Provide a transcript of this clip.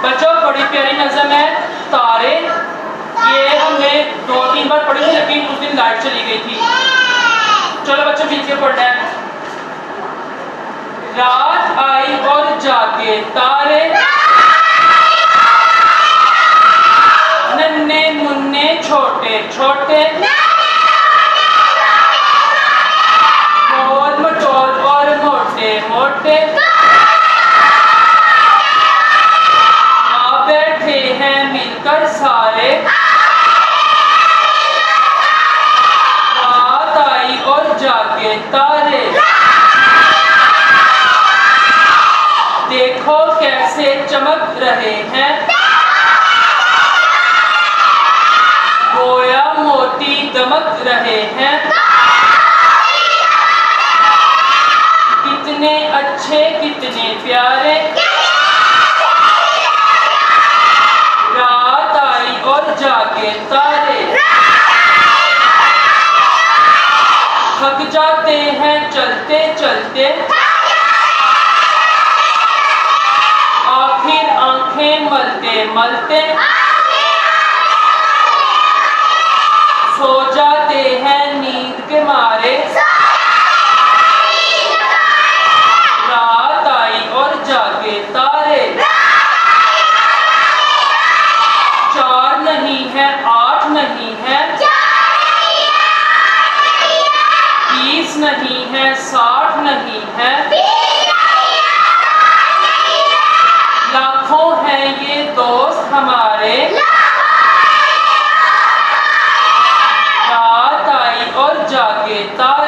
बच्चों बड़ी प्यारी नज़म है तारे। ये हमने 2-3 बार पढ़ी थी, लेकिन उस दिन लाइट चली गई थी। चलो बच्चों मिलकर पढ़ना है। रात आई और जागे तारे, नन्हे मुन्ने छोटे छोटे, गोल मटोल और मोटे मोटे, आ बैठे हैं मिलकर सारे। रात आई और जागे तारे, देखो कैसे चमक रहे हैं, गोया मोती दमक रहे हैं। कितने अच्छे कितने प्यारे, रात आई और जागे तारे। थक जाते हैं चलते चलते, आखिर आंखें मलते मलते, सो जाते हैं नींद के मारे। रात आई और जागे तारे, 4 नहीं है 8 नहीं है, 20 नहीं है 60 नहीं है, लाखों हैं ये दोस्त हमारे। रात आई और जागे तारे।